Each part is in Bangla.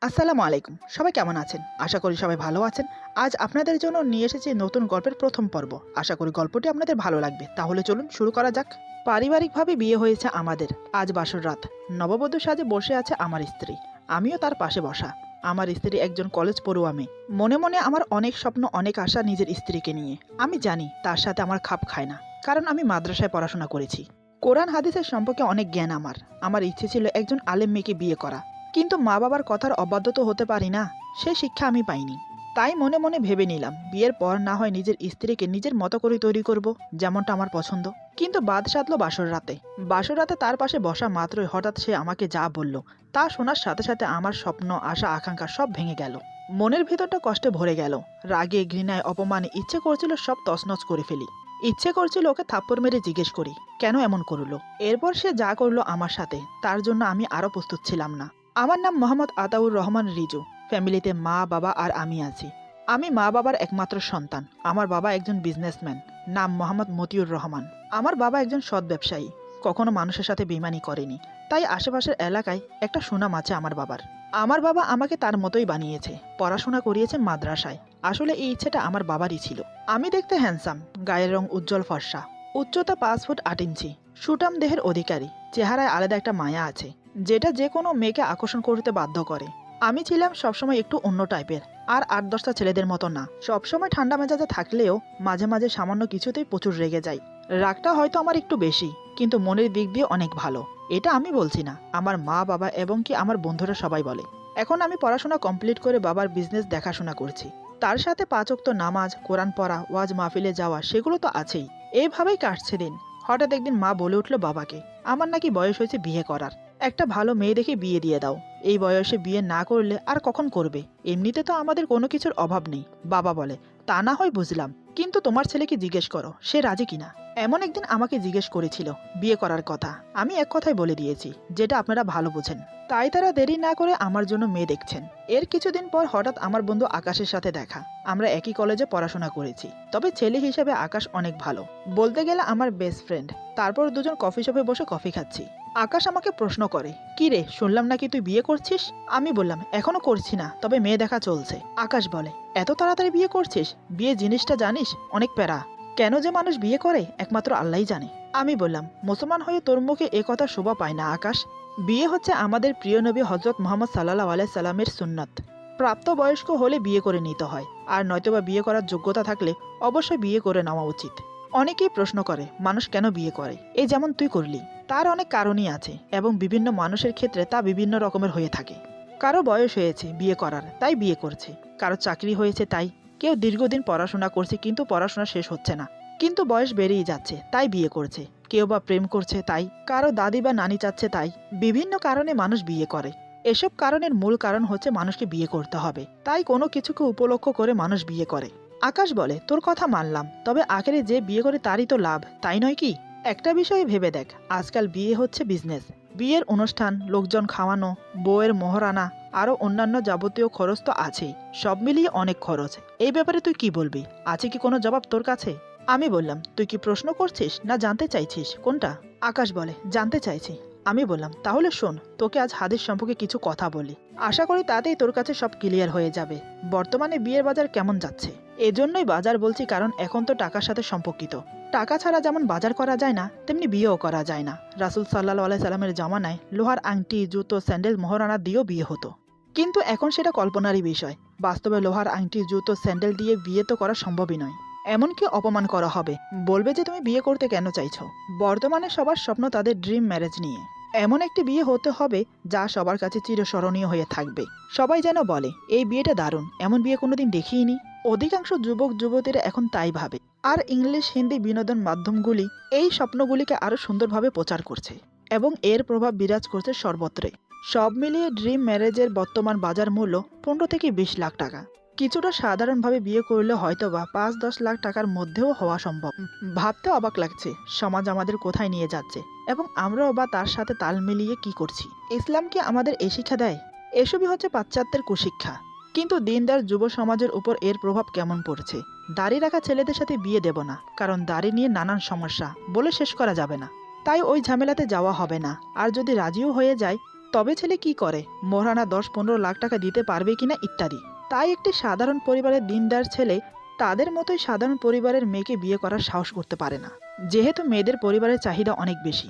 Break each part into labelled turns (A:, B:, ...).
A: আসসালামু আলাইকুম। সবাই কেমন আছেন? আশা করি সবাই ভালো আছেন। আজ আপনাদের জন্য নিয়ে এসেছি নতুন গল্পের প্রথম পর্ব। আশা করি গল্পটি আপনাদের ভালো লাগবে। তাহলে চলুন শুরু করা যাক। পারিবারিকভাবে বিয়ে হয়েছে আমাদের। আজ বাসর রাত। নববধূ সাজে বসে আছে আমার স্ত্রী। আমিও তার পাশে বসা। আমার স্ত্রী একজন কলেজ পড়ুয়া মেয়ে। মনে মনে আমার অনেক স্বপ্ন, অনেক আশা নিজের স্ত্রীকে নিয়ে। আমি জানি তার সাথে আমার খাপ খায় না, কারণ আমি মাদ্রাসায় পড়াশোনা করেছি। কোরআন হাদিসের সম্পর্কে অনেক জ্ঞান আমার। আমার ইচ্ছে ছিল একজন আলেম মেয়েকে বিয়ে করা, কিন্তু মা বাবার কথার অবাধ্য তো হতে পারি না। সে শিক্ষা আমি পাইনি। তাই মনে মনে ভেবে নিলাম, বিয়ের পর না হয় নিজের স্ত্রীকে নিজের মতো করে তৈরি করব, যেমনটা আমার পছন্দ। কিন্তু বাদ সাধলো বাসর রাতে। বাসর রাতে তার পাশে বসা মাত্রই হঠাৎ সে আমাকে যা বলল, তা শোনার সাথে সাথে আমার স্বপ্ন, আশা, আকাঙ্ক্ষা সব ভেঙে গেল। মনের ভেতরটা কষ্টে ভরে গেল। রাগে, ঘৃণায়, অপমানে ইচ্ছে করছিল সব তছনছ করে ফেলি। ইচ্ছে করছিল ওকে থাপ্পড় মেরে জিজ্ঞেস করি কেন এমন করলো। এরপর সে যা করলো আমার সাথে, তার জন্য আমি আরো প্রস্তুত ছিলাম না। আমার নাম মোহাম্মদ আতাউর রহমান রিজু। ফ্যামিলিতে মা, বাবা আর আমি আছি। আমি মা বাবার একমাত্র সন্তান। আমার বাবা একজন বিজনেসম্যান, নাম মোহাম্মদ মতিউর রহমান। আমার বাবা একজন সৎ ব্যবসায়ী, কখনো মানুষের সাথে বেইমানি করেনি। তাই আশেপাশের এলাকায় একটা সুনাম আছে আমার বাবার। আমার বাবা আমাকে তার মতোই বানিয়েছে, পড়াশোনা করিয়েছে মাদ্রাসায়। আসলে এই ইচ্ছেটা আমার বাবারই ছিল। আমি দেখতে হ্যান্ডসাম, গায়ের রং উজ্জ্বল ফর্সা, উচ্চতা 5 ফুট 8 ইঞ্চি, সুটাম দেহের অধিকারী। চেহারায় আলাদা একটা মায়া আছে, যেটা যে কোনো মেয়েকে আকর্ষণ করতে বাধ্য করে। আমি ছিলাম সবসময় একটু অন্য টাইপের, আর 8-10টা ছেলেদের মতো না। সবসময় ঠান্ডা মেজাজে থাকলেও মাঝে মাঝে সামান্য কিছুতেই প্রচুর রেগে যাই। রাগটা হয়তো আমার একটু বেশি, কিন্তু মনের দিক দিয়ে অনেক ভালো। এটা আমি বলছি না, আমার মা বাবা এবং কি আমার বন্ধুরা সবাই বলে। এখন আমি পড়াশোনা কমপ্লিট করে বাবার বিজনেস দেখাশোনা করছি। তার সাথে 5 ওয়াক্ত নামাজ, কোরআন পড়া, ওয়াজ মাহফিলে যাওয়া, সেগুলো তো আছেই। এইভাবেই কাটছে দিন। হঠাৎ একদিন মা বলে উঠল বাবাকে, আমার নাকি বয়স হয়েছে বিয়ে করার। একটা ভালো মেয়ে দেখে বিয়ে দিয়ে দাও। এই বয়সে বিয়ে না করলে আর কখন করবে? এমনিতে তো আমাদের কোনো কিছুর অভাব নেই। বাবা বলে, তা না হয় বুঝলাম, কিন্তু তোমার ছেলেকে জিজ্ঞেস করো সে রাজি কিনা। এমন একদিন আমাকে জিজ্ঞেস করেছিল বিয়ে করার কথা। আমি এক কথাই বলে দিয়েছি, যেটা আপনারা ভালো বোঝেন। তাই তারা দেরি না করে আমার জন্য মেয়ে দেখছেন। এর কিছুদিন পর হঠাৎ আমার বন্ধু আকাশের সাথে দেখা। আমরা একই কলেজে পড়াশোনা করেছি, তবে ছেলে হিসেবে আকাশ অনেক ভালো, বলতে গেলে আমার বেস্ট ফ্রেন্ড। তারপর দুজন কফি শপে বসে কফি খাচ্ছি। আকাশ আমাকে প্রশ্ন করে, কি রে, শুনলাম নাকি তুই বিয়ে করছিস? আমি বললাম, এখনো করছি না, তবে মেয়ে দেখা চলছে। আকাশ বলে, এত তাড়াতাড়ি বিয়ে করছিস? বিয়ে জিনিসটা জানিস? অনেক প্যারা। কেন যে মানুষ বিয়ে করে একমাত্র আল্লাহই জানে। আমি বললাম, মুসলমান হয়ে তোর মুখে এ কথা শোভা পায় না আকাশ। বিয়ে হচ্ছে আমাদের প্রিয় নবী হজরত মোহাম্মদ সাল্লাল্লাহু আলাইহি সাল্লামের সুন্নত। প্রাপ্তবয়স্ক হলে বিয়ে করে নিতে হয়, আর নয়তোবা বিয়ে করার যোগ্যতা থাকলে অবশ্যই বিয়ে করে নেওয়া উচিত। অনেকেই প্রশ্ন করে মানুষ কেন বিয়ে করে, এই যেমন তুই করলি। তার অনেক কারণই আছে, এবং বিভিন্ন মানুষের ক্ষেত্রে তা বিভিন্ন রকমের হয়ে থাকে। কারো বয়স হয়েছে বিয়ে করার, তাই বিয়ে করছে। কারো চাকরি হয়েছে তাই। কেউ দীর্ঘদিন পড়াশোনা করছে, কিন্তু পড়াশোনা শেষ হচ্ছে না, কিন্তু বয়স বেড়েই যাচ্ছে, তাই বিয়ে করছে। কেউ বা প্রেম করছে তাই, কারো দাদি বা নানি চাচ্ছে তাই। বিভিন্ন কারণে মানুষ বিয়ে করে। এসব কারণের মূল কারণ হচ্ছে মানুষকে বিয়ে করতে হবে, তাই কোনো কিছুকে উপলক্ষ করে মানুষ বিয়ে করে। আকাশ বলে, তোর কথা মানলাম, তবে আখেরে যে বিয়ে করে তারই তো লাভ, তাই নয় কি? একটা বিষয়ে ভেবে দেখ, আজকাল বিয়ে হচ্ছে বিজনেস। বিয়ের অনুষ্ঠান, লোকজন খাওয়ানো, বউয়ের মোহরানা, আরো অন্যান্য যাবতীয় খরচ তো আছেই। সব মিলিয়ে অনেক খরচ। এই ব্যাপারে তুই কি বলবি? আছে কি কোনো জবাব তোর কাছে? আমি বললাম, তুই কি প্রশ্ন করছিস না জানতে চাইছিস, কোনটা? আকাশ বলে, জানতে চাইছি। আমি বললাম, তাহলে শোন, তোকে আজ হাদিস সম্পর্কে কিছু কথা বলি। আশা করি তাতেই তোর কাছে সব ক্লিয়ার হয়ে যাবে। বর্তমানে বিয়ের বাজার কেমন যাচ্ছে? এজন্যই বাজার বলছি, কারণ এখন তো টাকার সাথে সম্পর্কিত। টাকা ছাড়া যেমন বাজার করা যায় না, তেমনি বিয়েও করা যায় না। রাসূল সাল্লাল্লাহু আলাইহি সাল্লামের জামানায় লোহার আংটি, জুতো, স্যান্ডেল, মোহরানা দিয়েও বিয়ে হতো। কিন্তু এখন সেটা কল্পনারই বিষয়। বাস্তবে লোহার আংটি, জুতো, স্যান্ডেল দিয়ে বিয়ে তো করা সম্ভবই নয়। এমনকি অপমান করা হবে, বলবে যে তুমি বিয়ে করতে কেন চাইছো। বর্তমানে সবার স্বপ্ন তাদের ড্রিম ম্যারেজ নিয়ে। এমন একটি বিয়ে হতে হবে যা সবার কাছে চিরস্মরণীয় হয়ে থাকবে। সবাই যেন বলে, এই বিয়েটা দারুণ, এমন বিয়ে কোনোদিন দেখিনি। অধিকাংশ যুবক যুবতীরা এখন তাই ভাবে। আর ইংলিশ, হিন্দি বিনোদন মাধ্যমগুলি এই স্বপ্নগুলিকে আরো সুন্দরভাবে প্রচার করছে, এবং এর প্রভাব বিরাজ করছে সর্বত্রে। সব মিলিয়ে ড্রিম ম্যারেজের বর্তমান বাজার মূল্য 15 থেকে 20 লাখ টাকা। কিছুটা সাধারণভাবে বিয়ে করলে হয়তোবা 5-10 লাখ টাকার মধ্যেও হওয়া সম্ভব। ভাবতে অবাক লাগছে সমাজ আমাদের কোথায় নিয়ে যাচ্ছে, এবং আমরাও বা তার সাথে তাল মিলিয়ে কি করছি। ইসলাম কি আমাদের এই শিক্ষা দেয়? এসবই হচ্ছে পাশ্চাত্যের কুশিক্ষা। কিন্তু দিনদার যুব সমাজের উপর এর প্রভাব কেমন পড়ছে? দাড়ি রাখা ছেলেদের সাথে বিয়ে দেব না, কারণ দাড়ি নিয়ে নানান সমস্যা বলে শেষ করা যাবে না। তাই ওই ঝামেলাতে যাওয়া হবে না। আর যদি রাজিও হয়ে যায়, তবে ছেলে কি করে, মোহরানা 10-15 লাখ টাকা দিতে পারবে কিনা ইত্যাদি। তাই একটি সাধারণ পরিবারের দিনদার ছেলে তাদের মতোই সাধারণ পরিবারের মেয়েকে বিয়ে করার সাহস করতে পারে না, যেহেতু মেয়েদের পরিবারের চাহিদা অনেক বেশি।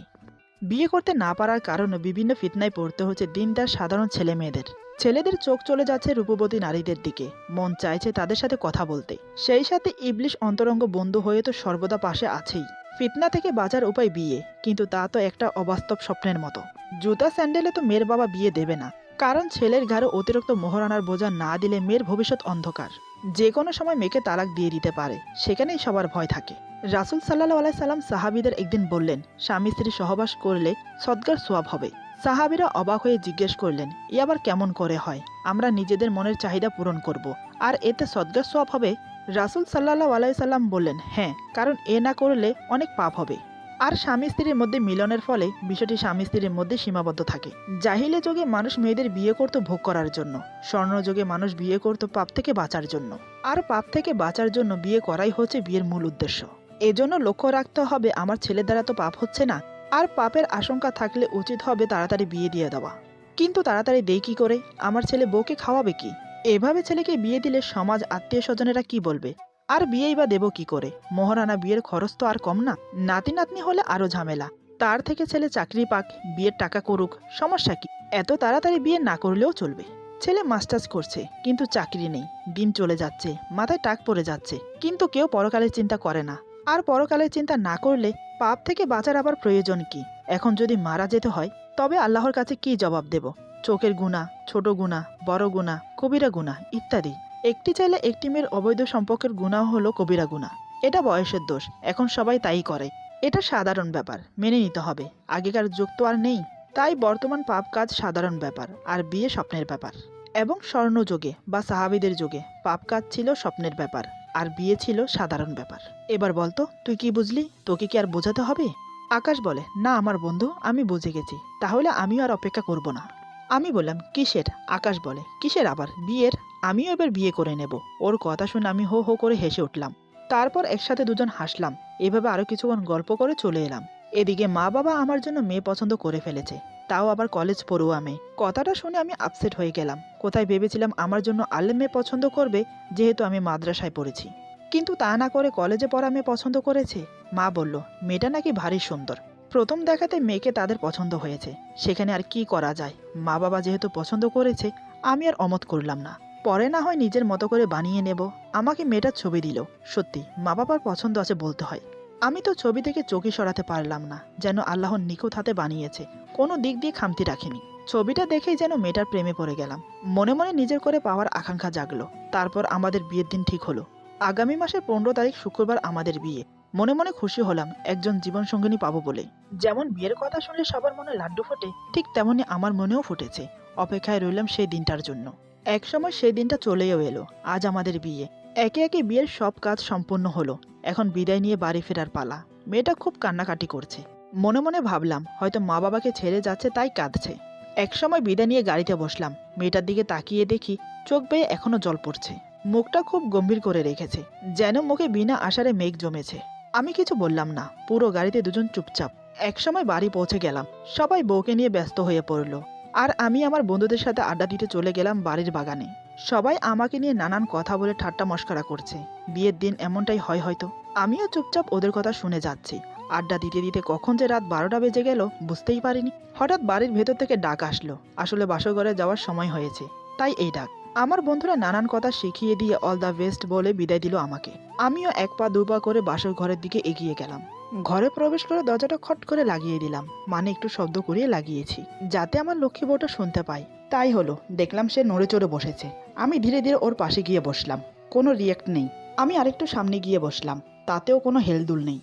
A: বিয়ে করতে না পারার কারণে বিভিন্ন ফিতনায় পড়তে হচ্ছে দিনদার সাধারণ ছেলে মেয়েদের। ছেলেদের চোখ চলে যাচ্ছে রূপবতী নারীদের দিকে, মন চাইছে তাদের সাথে কথা বলতে, সেই সাথে ইবলিশ অন্তরঙ্গ বন্ধু হয়ে তো সর্বদা পাশে আছেই। ফিতনা থেকে বাঁচার উপায় বিয়ে, কিন্তু তা তো একটা অবাস্তব স্বপ্নের মতো। জুতা স্যান্ডেলে তো মেয়ের বাবা বিয়ে দেবে না, কারণ ছেলের ঘাড়ে অতিরিক্ত মোহরানার বোঝা না দিলে মেয়ের ভবিষ্যৎ অন্ধকার। যে কোনো সময় মেয়েকে তালাক দিয়ে দিতে পারে, সেখানেই সবার ভয় থাকে। রাসূল সাল্লাল্লাহু আলাইহি সাল্লাম সাহাবীদের একদিন বললেন, স্বামী স্ত্রী সহবাস করলে সদগার সোয়াব হবে। সাহাবীরা অবাক হয়ে জিজ্ঞেস করলেন, এ আবার কেমন করে হয়? আমরা নিজেদের মনের চাহিদা পূরণ করব, আর এতে সদগার সোয়াব হবে? রাসূল সাল্লাল্লাহু আলাইহি সাল্লাম বললেন, হ্যাঁ, কারণ এ না করলে অনেক পাপ হবে। আর স্বামী স্ত্রীর মধ্যে মিলনের ফলে বিষয়টি স্বামী স্ত্রীর মধ্যে সীমাবদ্ধ থাকে। জাহিলে যুগে মানুষ মেয়েদের বিয়ে করত ভোগ করার জন্য, স্বর্ণ যুগে মানুষ বিয়ে করত পাপ থেকে বাঁচার জন্য। আর পাপ থেকে বাঁচার জন্য বিয়ে করাই হচ্ছে বিয়ের মূল উদ্দেশ্য। এজন্য লক্ষ্য রাখতে হবে আমার ছেলের দ্বারা তো পাপ হচ্ছে না, আর পাপের আশঙ্কা থাকলে উচিত হবে তাড়াতাড়ি বিয়ে দিয়ে দেওয়া। কিন্তু তাড়াতাড়ি দেই কি করে? আমার ছেলে বউকে খাওয়াবে কি? এভাবে ছেলেকে বিয়ে দিলে সমাজ আত্মীয় স্বজনেরা কি বলবে? আর বিয়েই বা দেব কি করে? মোহরানা বিয়ের খরচ তো আর কম না। নাতি নাতনি হলে আরো ঝামেলা। তার থেকে ছেলে চাকরি পাক, বিয়ের টাকা করুক, সমস্যা কি? এত তাড়াতাড়ি বিয়ে না করলেও চলবে। ছেলে মাস্টার্স করছে, কিন্তু চাকরি নেই, দিন চলে যাচ্ছে, মাথায় টাক পড়ে যাচ্ছে, কিন্তু কেউ পরকালের চিন্তা করে না। আর পরকালের চিন্তা না করলে পাপ থেকে বাঁচার আবার প্রয়োজন কি? এখন যদি মারা যেতে হয়, তবে আল্লাহর কাছে কি জবাব দেব? চোখের গুনাহ, ছোট গুনাহ, বড় গুনাহ, কবিরা গুনাহ ইত্যাদি। একটি ছেলে একটি মেয়ের অবৈধ সম্পর্কের গুনাহ হলো কবিরা গুনাহ। এটা বয়সের দোষ, এখন সবাই তাই করে। এটা সাধারণ ব্যাপার, মেনে নিতে হবে। আগেকার যুগ তো আর নেই, তাই বর্তমান পাপ কাজ সাধারণ ব্যাপার, আর বিয়ে স্বপ্নের ব্যাপার। এবং স্বর্ণ যুগে বা সাহাবীদের যুগে পাপ কাজ ছিল স্বপ্নের ব্যাপার, আর বিয়ে ছিল সাধারণ ব্যাপার। এবার বলতো, তুই কি বুঝলি? তোকে কি আর বোঝাতে হবে? আকাশ বলে, না আমার বন্ধু, আমি বুঝে গেছি, তাহলে আমিও আর অপেক্ষা করব না। আমি বললাম, কিসের? আকাশ বলে, কিসের আবার? বিয়ের। আমিও এবার বিয়ে করে নেব। ওর কথা শুনে আমি হো হো করে হেসে উঠলাম। তারপর একসাথে দুজন হাসলাম। এভাবে আরো কিছুক্ষণ গল্প করে চলে এলাম। এদিকে মা বাবা আমার জন্য মেয়ে পছন্দ করে ফেলেছে, তাও আবার কলেজ পড়ুয়া মেয়ে। কথাটা শুনে আমি আপসেট হয়ে গেলাম। কোথায় ভেবেছিলাম আমার জন্য আলেম মেয়ে পছন্দ করবে, যেহেতু আমি মাদ্রাসায় পড়েছি। কিন্তু তা না করে কলেজে পড়া মেয়ে পছন্দ করেছে। মা বলল, মেয়েটা নাকি ভারী সুন্দর। প্রথম দেখাতে মেয়েকে তাদের পছন্দ হয়েছে, সেখানে আর কি করা যায়? মা বাবা যেহেতু পছন্দ করেছে, আমি আর অমত করলাম না। পরে না হয় নিজের মতো করে বানিয়ে নেব। আমাকে মেয়েটার ছবি দিল। সত্যি মা বাবার পছন্দ আছে বলতে হয়। আমি তো ছবি থেকে চোখই সরাতে পারলাম না, যেন আল্লাহর নিখুঁত হাতে বানিয়েছে, কোনো দিক দিয়ে খামতি রাখিনি। ছবিটা দেখেই যেন মেয়েটার প্রেমে পড়ে গেলাম। মনে মনে নিজের করে পাওয়ার আকাঙ্ক্ষা জাগলো। তারপর আমাদের বিয়ের দিন ঠিক হলো। আগামী মাসের 15 তারিখ শুক্রবার আমাদের বিয়ে। মনে মনে খুশি হলাম একজন জীবনসঙ্গিনী পাবো বলে। যেমন বিয়ের কথা শুনলে সবার মনে লাড্ডু ফোটে, ঠিক তেমনি আমার মনেও ফুটেছে। অপেক্ষায় রইলাম সেই দিনটার জন্য। একসময় সেই দিনটা চলেও এলো। আজ আমাদের বিয়ে। একে একে বিয়ের সব কাজ সম্পূর্ণ হলো। এখন বিদায় নিয়ে বাড়ি ফেরার পালা। মেয়েটা খুব কান্নাকাটি করছে। মনে মনে ভাবলাম হয়তো মা বাবাকে ছেড়ে যাচ্ছে, তাই কাঁদছে। একসময় বিদায় নিয়ে গাড়িতে বসলাম। মেয়েটার দিকে তাকিয়ে দেখি চোখ বেয়ে এখনো জল পড়ছে। মুখটা খুব গম্ভীর করে রেখেছে, যেন মুখে বিনা আশারে মেঘ জমেছে। আমি কিছু বললাম না। পুরো গাড়িতে দুজন চুপচাপ। একসময় বাড়ি পৌঁছে গেলাম। সবাই বউকে নিয়ে ব্যস্ত হয়ে পড়ল, আর আমি আমার বন্ধুদের সাথে আড্ডা দিতে চলে গেলাম বাড়ির বাগানে। সবাই আমাকে নিয়ে নানান কথা বলে ঠাট্টা মশকরা করছে। বিয়ের দিন এমনটাই হয় হয়তো। আমিও চুপচাপ ওদের কথা শুনে যাচ্ছি। আড্ডা দিতে দিতে কখন যে রাত 12টা বেজে গেল বুঝতেই পারিনি। হঠাৎ বাড়ির ভেতর থেকে ডাক আসলো। আসলে বাসর ঘরে যাওয়ার সময় হয়েছে, তাই এই ডাক। আমার বন্ধুরা নানান কথা শিখিয়ে দিয়ে অল দ্য বেস্ট বলে বিদায় দিল আমাকে। আমিও এক পা দু পা করে বাসর ঘরের দিকে এগিয়ে গেলাম। ঘরে প্রবেশ করে দরজাটা খট করে লাগিয়ে দিলাম, মানে একটু শব্দ করিয়ে লাগিয়েছি, যাতে আমার লক্ষ্মী বউটা শুনতে পায়। তাই হলো, দেখলাম সে নড়ে চড়ে বসেছে। আমি ধীরে ধীরে ওর পাশে গিয়ে বসলাম। কোনো রিয়েক্ট নেই। আমি আরেকটু সামনে গিয়ে বসলাম, তাতেও কোনো হেলদুল নেই।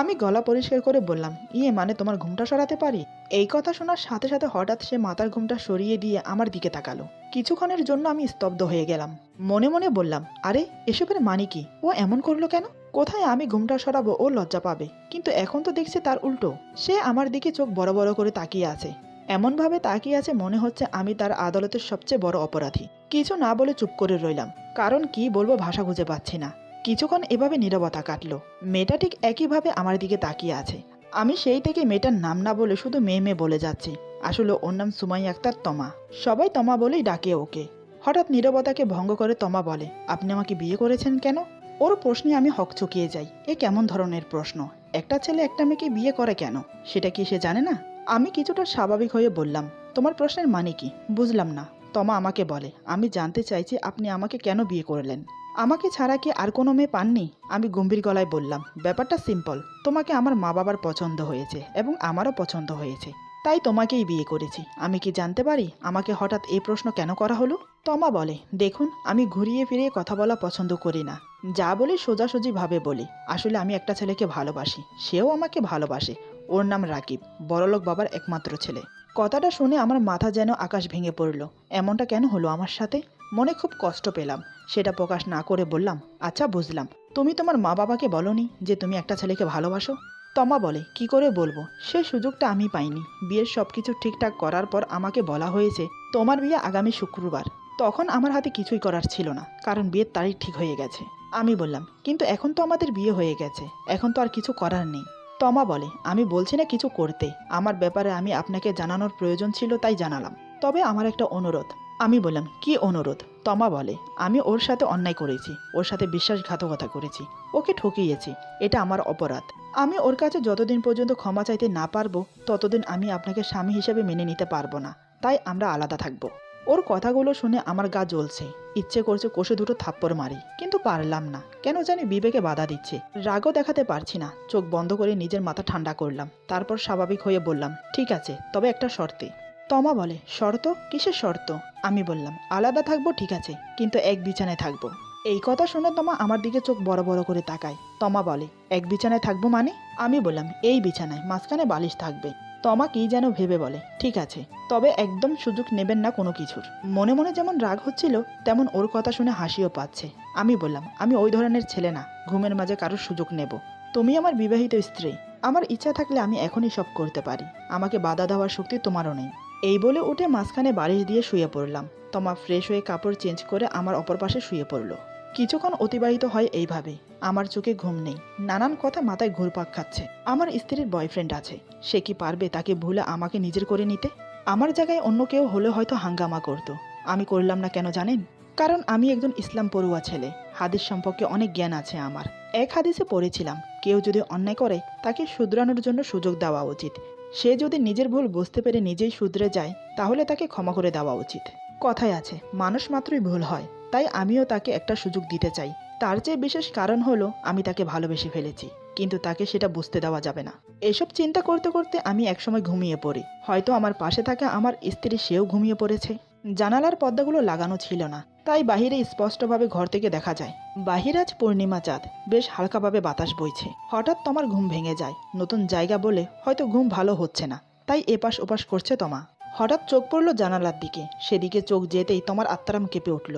A: আমি গলা পরিষ্কার করে বললাম, মানে তোমার ঘুমটা সরাতে পারি? এই কথা শোনার সাথে সাথে হঠাৎ সে মাথার ঘুমটা সরিয়ে দিয়ে আমার দিকে তাকালো। কিছুক্ষণের জন্য আমি স্তব্ধ হয়ে গেলাম। মনে মনে বললাম, আরে এসবের মানে কি? ও এমন করলো কেন? কোথায় আমি ঘুমটা সরাবো ও লজ্জা পাবে, কিন্তু এখন তো দেখছি তার উল্টো। সে আমার দিকে চোখ বড় বড় করে তাকিয়ে আছে। এমনভাবে তাকিয়ে আছে মনে হচ্ছে আমি তার আদালতের সবচেয়ে বড় অপরাধী। কিছু না বলে চুপ করে রইলাম, কারণ কি বলবো ভাষা খুঁজে পাচ্ছি না। কিছুক্ষণ এভাবে নীরবতা কাটলো। মেয়েটা ঠিক একইভাবে আমার দিকে তাকিয়ে আছে। আমি সেই থেকে মেয়েটার নাম না বলে শুধু মেয়ে মেয়ে বলে যাচ্ছি। আসলে ওর নাম সুমাইয়া আক্তার তমা। সবাই তমা বলেই ডাকে ওকে। হঠাৎ নীরবতাকে ভঙ্গ করে তমা বলে, আপনি আমাকে বিয়ে করেছেন কেন? ওর প্রশ্নে আমি হকচকিয়ে যাই। এ কেমন ধরনের প্রশ্ন? একটা ছেলে একটা মেয়েকে বিয়ে করে কেন? সেটা কি সে জানে না? আমি কিছুটা স্বাভাবিক হয়ে বললাম, তোমার প্রশ্নের মানে কি? বুঝলাম না। তমা আমাকে বলে, আমি জানতে চাইছি আপনি আমাকে কেন বিয়ে করলেন? আমাকে ছাড়া কি আর কোনো মেয়ে পাননি? আমি গম্ভীর গলায় বললাম, ব্যাপারটা সিম্পল। তোমাকে আমার মা বাবার পছন্দ হয়েছে এবং আমারও পছন্দ হয়েছে, তাই তোমাকেই বিয়ে করেছি। আমি কি জানতে পারি আমাকে হঠাৎ এই প্রশ্ন কেন করা হলো? তমা বলে, দেখুন, আমি ঘুরিয়ে ফিরিয়ে কথা বলা পছন্দ করি না। যা বলি সোজাসুজিভাবে বলি। আসলে আমি একটা ছেলেকে ভালোবাসি, সেও আমাকে ভালোবাসে। ওর নাম রাকিব, বড়লোক বাবার একমাত্র ছেলে। কথাটা শুনে আমার মাথা যেন আকাশ ভেঙে পড়ল। এমনটা কেন হলো আমার সাথে? মনে খুব কষ্ট পেলাম। সেটা প্রকাশ না করে বললাম, আচ্ছা বুঝলাম, তুমি তোমার মা বাবাকে বলনি যে তুমি একটা ছেলেকে ভালোবাসো? তমা বলে, কি করে বলবো? সে সুযোগটা আমি পাইনি। বিয়ের সবকিছু ঠিকঠাক করার পর আমাকে বলা হয়েছে তোমার বিয়ে আগামী শুক্রবার। তখন আমার হাতে কিছুই করার ছিল না, কারণ বিয়ের তারিখ ঠিক হয়ে গেছে। আমি বললাম, কিন্তু এখন তো আমাদের বিয়ে হয়ে গেছে, এখন তো আর কিছু করার নেই। তমা বলে, আমি বলছি না কিছু করতে, আমার ব্যাপারে আমি আপনাকে জানানোর প্রয়োজন ছিল তাই জানালাম। তবে আমার একটা অনুরোধ। আমি বললাম, কি অনুরোধ? তমা বলে, আমি ওর সাথে অন্যায় করেছি, ওর সাথে বিশ্বাসঘাতকতা করেছি, ওকে ঠকিয়েছি। এটা আমার অপরাধ। আমি ওর কাছে যতদিন পর্যন্ত ক্ষমা চাইতে না পারবো ততদিন আমি আপনাকে স্বামী হিসেবে মেনে নিতে পারবো না। তাই আমরা আলাদা থাকবো। ওর কথাগুলো শুনে আমার গা জ্বলছে। ইচ্ছে করছে কষে দুটো থাপ্পড় মারি, কিন্তু পারলাম না। কেন জানি বিবেকে বাধা দিচ্ছে। রাগও দেখাতে পারছি না। চোখ বন্ধ করে নিজের মাথা ঠান্ডা করলাম। তারপর স্বাভাবিক হয়ে বললাম, ঠিক আছে, তবে একটা শর্তে। তমা বলে, শর্ত? কিসের শর্ত? আমি বললাম, আলাদা থাকবো ঠিক আছে, কিন্তু এক বিছানায় থাকবো। এই কথা শুনে তমা আমার দিকে চোখ বড় বড় করে তাকায়। তমা বলে, এক বিছানায় থাকবো মানে? আমি বললাম, এই বিছানায়, মাঝখানে বালিশ থাকবে। তমা কি যেন ভেবে বলে, ঠিক আছে, তবে একদম সুযোগ নেবেন না কোনো কিছুর। মনে মনে যেমন রাগ হচ্ছিল তেমন ওর কথা শুনে হাসিও পাচ্ছে। আমি বললাম, আমি ওই ধরনের ছেলে না, ঘুমের মাঝে কারোর সুযোগ নেব। তুমি আমার বিবাহিত স্ত্রী। আমার ইচ্ছা থাকলে আমি এখনই সব করতে পারি। আমাকে বাধা দেওয়ার শক্তি তোমারও নেই। এই বলে উঠে মাঝখানে বালিশ দিয়ে শুয়ে পড়লাম। তমা ফ্রেশ হয়ে কাপড় চেঞ্জ করে আমার অপর পাশে শুয়ে পড়ল। কিছুক্ষণ অতিবাহিত হয় এইভাবে। আমার চোখে ঘুম নেই। নানান কথা মাথায় ঘুরপাক খাচ্ছে। আমার স্ত্রীর বয়ফ্রেন্ড আছে, সে কি পারবে তাকে ভুলে আমাকে নিজের করে নিতে? আমার জায়গায় অন্য কেউ হলে হয়তো হাঙ্গামা করত। আমি করলাম না কেন জানেন? কারণ আমি একজন ইসলাম পড়ুয়া ছেলে। হাদিস সম্পর্কে অনেক জ্ঞান আছে আমার। এক হাদিসে পড়েছিলাম, কেউ যদি অন্যায় করে তাকে শুধরানোর জন্য সুযোগ দেওয়া উচিত। সে যদি নিজের ভুল বুঝতে পেরে নিজেই শুধরে যায় তাহলে তাকে ক্ষমা করে দেওয়া উচিত। কথায় আছে, মানুষ মাত্রই ভুল হয়। তাই আমিও তাকে একটা সুযোগ দিতে চাই। তার চেয়ে বিশেষ কারণ হলো আমি তাকে ভালোবেসে ফেলেছি, কিন্তু তাকে সেটা বুঝতে দেওয়া যাবে না। এসব চিন্তা করতে করতে আমি একসময় ঘুমিয়ে পড়ি। হয়তো আমার পাশে থাকা আমার স্ত্রী সেও ঘুমিয়ে পড়েছে। জানালার পর্দাগুলো লাগানো ছিল না, তাই বাহিরে স্পষ্টভাবে ঘর থেকে দেখা যায়। বাহির আজ পূর্ণিমা চাঁদ, বেশ হালকাভাবে বাতাস বইছে। হঠাৎ তোমার ঘুম ভেঙে যায়। নতুন জায়গা বলে হয়তো ঘুম ভালো হচ্ছে না, তাই এপাশ ওপাশ করছে তমা। হঠাৎ চোখ পড়ল জানালার দিকে। সেদিকে চোখ যেতেই তোমার আত্মারাম কেঁপে উঠল।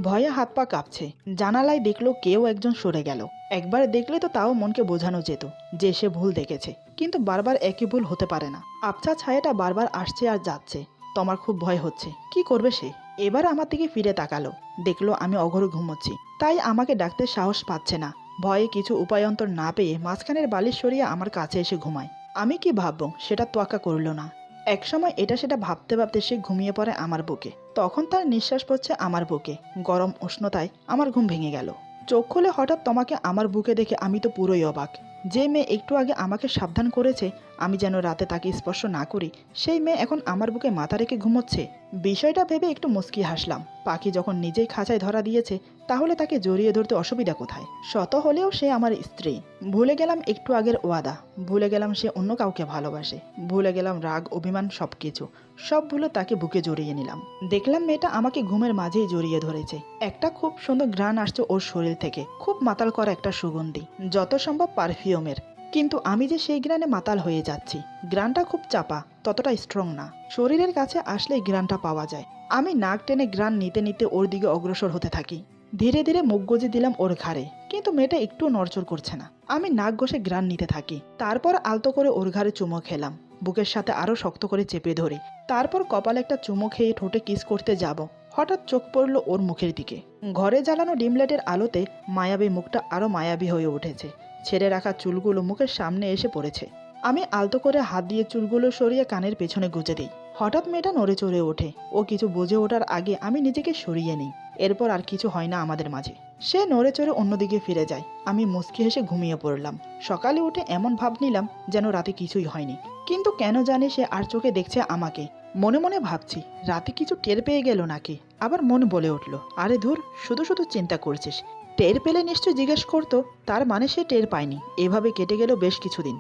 A: ভয়ে হাত পা কাঁপছে। জানালায় দেখলো কেউ একজন সরে গেল। একবার দেখলে তো তাও মনকে বোঝানো যেত যে সে ভুল দেখেছে, কিন্তু বারবার একই ভুল হতে পারে না। আবছা ছায়াটা বারবার আসছে আর যাচ্ছে। তোমার খুব ভয় হচ্ছে। কি করবে সে? এবার আমার দিকে ফিরে তাকালো। দেখলো আমি অঘরে ঘুমোচ্ছি, তাই আমাকে ডাকতে সাহস পাচ্ছে না। ভয়ে কিছু উপায়ন্তর না পেয়ে মাঝখানের বালিশ সরিয়ে আমার কাছে এসে ঘুমায়। আমি কি ভাববো সেটা তোয়াক্কা করল না। একসময় এটা সেটা ভাবতে ভাবতে সে ঘুমিয়ে পড়ে আমার বুকে। তখন তার নিঃশ্বাস পড়ছে আমার বুকে। গরম উষ্ণতায় আমার ঘুম ভেঙে গেল। চোখ খুলে হঠাৎ তোমাকে আমার বুকে দেখে আমি তো পুরোই অবাক। যে মেয়ে একটু আগে আমাকে সাবধান করেছে আমি যেন রাতে তাকে স্পর্শ না করি, সেই মেয়ে এখন আমার বুকে মাথা রেখে ঘুমোচ্ছে। বিষয়টা ভেবে একটু মুচকি হাসলাম। পাখি যখন নিজেই খাঁচায় ধরা দিয়েছে তাহলে তাকে জড়িয়ে ধরতে অসুবিধা কোথায়? শত হলেও সে আমার স্ত্রী। ভুলে গেলাম একটু আগের ওয়াদা। ভুলে গেলাম সে অন্য কাউকে ভালোবাসে। ভুলে গেলাম রাগ অভিমান সবকিছু। সব ভুলে তাকে বুকে জড়িয়ে নিলাম। দেখলাম মেয়েটা আমাকে ঘুমের মাঝেই জড়িয়ে ধরেছে। একটা খুব সুন্দর ঘ্রাণ আসছে ওর শরীর থেকে, খুব মাতাল করা একটা সুগন্ধি, যত সম্ভব পারফিউমের। কিন্তু আমি যে সেই গ্রানে মাতাল হয়ে যাচ্ছি। গ্রানটা খুব চাপা, ততটা স্ট্রং না। শরীরের কাছে আসলেই গ্রানটা পাওয়া যায়। আমি নাক টেনে গ্রান নিতে নিতে ওর দিকে অগ্রসর হতে থাকি। ধীরে ধীরে মুখ গজে দিলাম ওর ঘাড়ে, কিন্তু মেয়েটা একটু নড়চড় করছে না। আমি নাক ঘষে গ্রান নিতে থাকি। তারপর আলতো করে ওর ঘাড়ে চুমো খেলাম। বুকের সাথে আরো শক্ত করে চেপে ধরি। তারপর কপালে একটা চুমো খেয়ে ঠোঁটে কিস করতে যাব। হঠাৎ চোখ পড়ল ওর মুখের দিকে। ঘরে জ্বালানো ডিম লাইটের আলোতে মায়াবী মুখটা আরো মায়াবী হয়ে উঠেছে। ছেড়ে রাখা চুলগুলো মুখের সামনে এসে পড়েছে। আমি আলতো করে হাত দিয়ে চুলগুলো সরিয়ে কানের পেছনে গুজে দিই। হঠাৎ মেয়েটা নড়ে চড়ে ওঠে। ও কিছু বুঝে ওঠার আগে আমি নিজেকে সরিয়ে নিই। এরপর আর কিছু হয় না আমাদের মাঝে। সে নড়ে চড়ে অন্যদিকে ফিরে যায়। আমি মুচকি হেসে ঘুমিয়ে পড়লাম। সকালে উঠে এমন ভাব নিলাম যেন রাতে কিছুই হয়নি। কিন্তু কেন জানি সে আর চোখে দেখছে আমাকে। মনে মনে ভাবছি রাতে কিছু টের পেয়ে গেল নাকি। আবার মন বলে উঠল, আরে ধুর, শুধু শুধু চিন্তা করছিস। টের পেলে নিশ্চয় জিজ্ঞেস করতো, তার মানে সে টের পায়নি। এভাবে কেটে গেল বেশ কিছুদিন।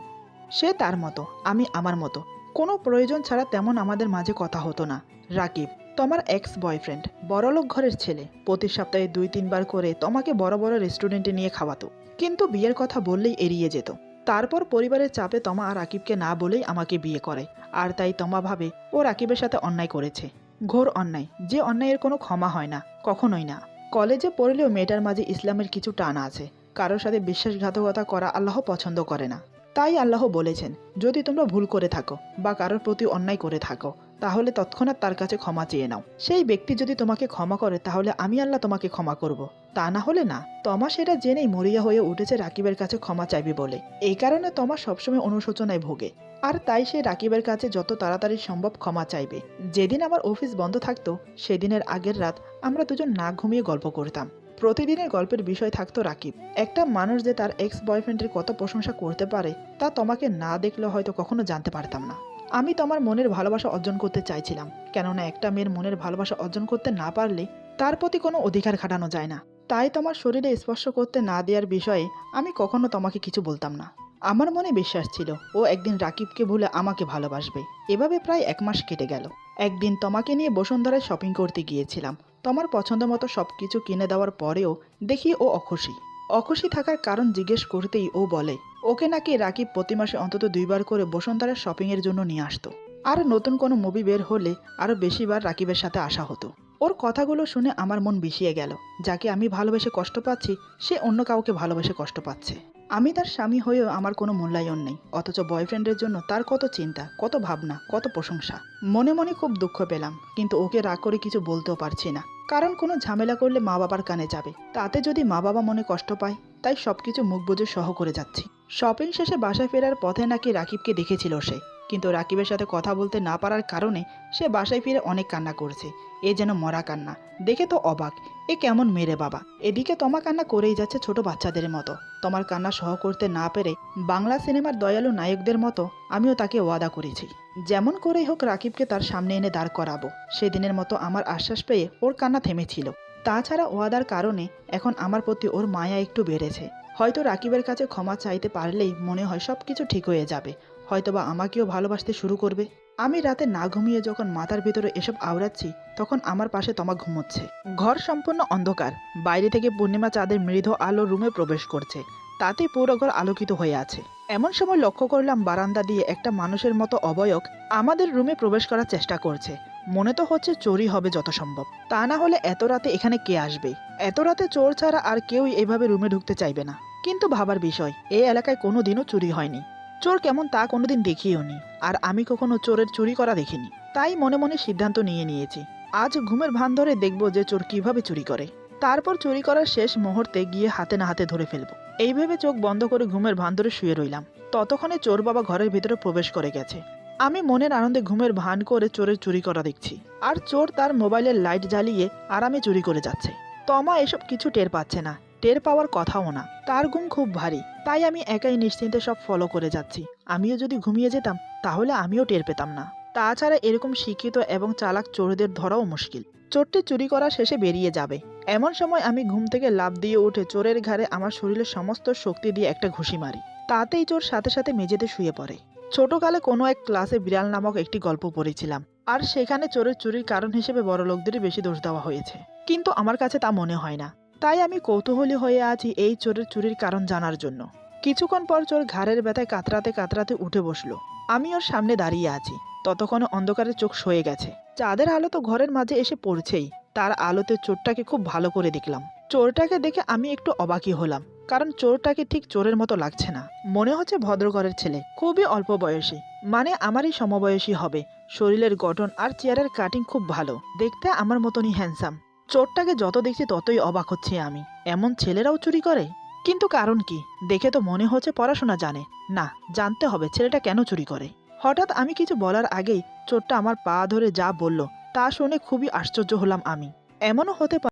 A: সে তার মতো, আমি আমার মতো। কোনো প্রয়োজন ছাড়া তেমন আমাদের মাঝে কথা হতো না। রাকিব, তোমার এক্স বয়ফ্রেন্ড, বড়লোক ঘরের ছেলে, প্রতি সপ্তাহে 2-3 বার করে তোমাকে বড় বড় রেস্টুরেন্টে নিয়ে খাওয়াতো। কিন্তু বিয়ের কথা বললেই এড়িয়ে যেত। তারপর পরিবারের চাপে তমা আর রাকিবকে না বলেই আমাকে বিয়ে করে। আর তাই তমা ভাবে ও রাকিবের সাথে অন্যায় করেছে। ঘোর অন্যায়, যে অন্যায়ের কোনো ক্ষমা হয় না, কখনোই না। কলেজে পড়লেও মেয়েটার মাঝে ইসলামের কিছু টান আছে। কারোর সাথে বিশ্বাসঘাতকতা করা আল্লাহ পছন্দ করে না। তাই আল্লাহ বলেছেন, যদি তোমরা ভুল করে থাকো বা কারোর প্রতি অন্যায় করে থাকো, তাহলে তৎক্ষণাৎ তার কাছে ক্ষমা চেয়ে নাও। সেই ব্যক্তি যদি তোমাকে ক্ষমা করে তাহলে আমি আল্লাহ তোমাকে ক্ষমা করব। তা না হলে না। তমা সেটা জেনেই মরিয়া হয়ে উঠেছে রাকিবের কাছে ক্ষমা চাইবে বলে। এই কারণে তমা সবসময় অনুশোচনায় ভোগে। আর তাই সে রাকিবের কাছে যত তাড়াতাড়ি সম্ভব ক্ষমা চাইবে। যেদিন আমার অফিস বন্ধ থাকতো সেদিনের আগের রাত আমরা দুজন না ঘুমিয়ে গল্প করতাম। প্রতিদিনের গল্পের বিষয় থাকতো রাকিব। একটা মানুষ যে তার এক্স বয়ফ্রেন্ডের কত প্রশংসা করতে পারে তা তোমাকে না দেখলে হয়তো কখনো জানতে পারতাম না। আমি তোমার মনের ভালোবাসা অর্জন করতে চাইছিলাম, কেননা একটা মেয়ের মনের ভালোবাসা অর্জন করতে না পারলে তার প্রতি কোনো অধিকার খাটানো যায় না। তাই তোমার শরীরে স্পর্শ করতে না দেওয়ার বিষয়ে আমি কখনো তোমাকে কিছু বলতাম না। আমার মনে বিশ্বাস ছিল ও একদিন রাকিবকে ভুলে আমাকে ভালোবাসবে। এভাবে প্রায় 1 মাস কেটে গেল। একদিন তোমাকে নিয়ে বসুন্ধরায় শপিং করতে গিয়েছিলাম। তোমার পছন্দ মতো সব কিছু কিনে দেওয়ার পরেও দেখি ও অখুশি। অখুশি থাকার কারণ জিজ্ঞেস করতেই ও বলে ওকে নাকি রাকিব প্রতি মাসে অন্তত 2 বার করে বসুন্ধরার শপিংয়ের জন্য নিয়ে আসতো। আর নতুন কোনো মুভি বের হলে আরও বেশিবার রাকিবের সাথে আসা হতো। ওর কথাগুলো শুনে আমার মন বিষিয়ে গেল। যাকে আমি ভালোবেসে কষ্ট পাচ্ছি সে অন্য কাউকে ভালোবেসে কষ্ট পাচ্ছে। আমি তার স্বামী হয়েও আমার কোনো মূল্যায়ন নেই, অথচ বয়ফ্রেন্ডের জন্য তার কত চিন্তা, কত ভাবনা, কত প্রশংসা। মনে মনে খুব দুঃখ পেলাম, কিন্তু ওকে রাগ করে কিছু বলতেও পারছি না। কারণ কোনো ঝামেলা করলে মা বাবার কানে যাবে, তাতে যদি মা বাবা মনে কষ্ট পায়। তাই সবকিছু মুখ বুজে সহ করে যাচ্ছি। শপিং শেষে বাসায় ফেরার পথে নাকি রাকিবকে দেখেছিল সে, কিন্তু রাকিবের সাথে কথা বলতে না পারার কারণে সে বাসায় ফিরে অনেক কান্না করছে। এ যেন মরা কান্না, দেখে তো অবাক, এ কেমন মেরে বাবা। এদিকে তোমা কান্না করেই যাচ্ছে ছোট বাচ্চাদের মতো। তোমার কান্না সহ করতে না পেরে বাংলা সিনেমার দয়ালু নায়কদের মতো আমিও তাকে ওয়াদা করেছি, যেমন করেই হোক রাকিবকে তার সামনে এনে দাঁড় করাবো। সেদিনের মতো আমার আশ্বাস পেয়ে ওর কান্না থেমেছিল। তাছাড়া ওয়াদার কারণে এখন আমার প্রতি ওর মায়া একটু বেড়েছে। হয়তো রাকিবের কাছে ক্ষমা চাইতে পারলেই মনে হয় সব কিছু ঠিক হয়ে যাবে। হয়তোবা আমাকেও ভালোবাসতে শুরু করবে। আমি রাতে না ঘুমিয়ে যখন মাথার ভিতরে এসব আওড়াচ্ছি তখন আমার পাশে তমা ঘুমোচ্ছে। ঘর সম্পূর্ণ অন্ধকার। বাইরে থেকে পূর্ণিমা চাঁদের মৃদু আলো রুমে প্রবেশ করছে। তাতে পুরো ঘর আলোকিত হয়ে আছে। এমন সময় লক্ষ্য করলাম বারান্দা দিয়ে একটা মানুষের মতো অবয়ব আমাদের রুমে প্রবেশ করার চেষ্টা করছে। মনে তো হচ্ছে চোরই হবে যত সম্ভব। তা না হলে এত রাতে এখানে কে আসবে? এত রাতে চোর ছাড়া আর কেউই এভাবে রুমে ঢুকতে চাইবে না। কিন্তু ভাবার বিষয়, এই এলাকায় কোনোদিনও চুরি হয়নি। চোর কেমন তা কোনোদিন দেখিও নি। আর আমি কখনো চোরের চুরি করা দেখিনি। তাই মনে মনে সিদ্ধান্ত নিয়েছি, আজ ঘুমের ভান ধরে দেখব যে চোর কিভাবে চুরি করে। তারপর চুরি করার শেষ মুহূর্তে গিয়ে হাতে না হাতে ধরে ফেলবো। এই ভেবে চোখ বন্ধ করে ঘুমের ভান ধরে শুয়ে রইলাম। ততক্ষণে চোর বাবা ঘরের ভিতরে প্রবেশ করে গেছে। আমি মনের আনন্দে ঘুমের ভান করে চোরের চুরি করা দেখছি। আর চোর তার মোবাইলের লাইট জ্বালিয়ে আরামে চুরি করে যাচ্ছে। তমা এসব কিছু টের পাচ্ছে না, টের পাওয়ার কথাও না। তার ঘুম খুব ভারী, তাই আমি একাই নিশ্চিন্তে সব ফলো করে যাচ্ছি। আমিও যদি ঘুমিয়ে যেতাম তাহলে আমিও টের পেতাম না। তাছাড়া এরকম শিক্ষিত এবং চালাক চোরদের ধরাও মুশকিল। চোরটি চুরি করা শেষে বেরিয়ে যাবে এমন সময় আমি ঘুম থেকে লাফ দিয়ে উঠে চোরের ঘাড়ে আমার শরীরের সমস্ত শক্তি দিয়ে একটা ঘুষি মারি। তাতেই চোর সাথে সাথে মেঝেতে শুয়ে পড়ে। ছোটকালে কোনো এক ক্লাসে বিড়াল নামক একটি গল্প পড়েছিলাম, আর সেখানে চোরের চুরির কারণ হিসেবে বড় লোকদেরই বেশি দোষ দেওয়া হয়েছে। কিন্তু আমার কাছে তা মনে হয় না। তাই আমি কৌতূহলী হয়ে আছি এই চোরের চুরির কারণ জানার জন্য। কিছুক্ষণ পর চোর ঘাড়ের ব্যথায় কাতরাতে কাতরাতে উঠে বসলো। আমি ওর সামনে দাঁড়িয়ে আছি। ততক্ষণে অন্ধকারে চোখ সয়ে গেছে। চাঁদের আলো তো ঘরের মাঝে এসে পড়ছেই। তার আলোতে চোরটাকে খুব ভালো করে দেখলাম। চোরটাকে দেখে আমি একটু অবাকই হলাম, কারণ চোরটাকে ঠিক চোরের মতো লাগছে না। মনে হচ্ছে ভদ্রঘরের ছেলে, খুবই অল্প বয়সী, মানে আমারই সমবয়সী হবে। শরীরের গঠন আর চেয়ারের কাটিং খুব ভালো, দেখতে আমার মতনই হ্যান্ডসাম। চোরটাকে যত দেখছি ততই অবাক হচ্ছি আমি, এমন ছেলেরাও চুরি করে? কিন্তু কারণ কি? দেখে তো মনে হচ্ছে পড়াশোনা জানে। না, জানতে হবে ছেলেটা কেন চুরি করে। হঠাৎ আমি কিছু বলার আগেই চোরটা আমার পা ধরে যা বলল তা শুনে খুবই আশ্চর্য হলাম আমি। এমনও হতে পারে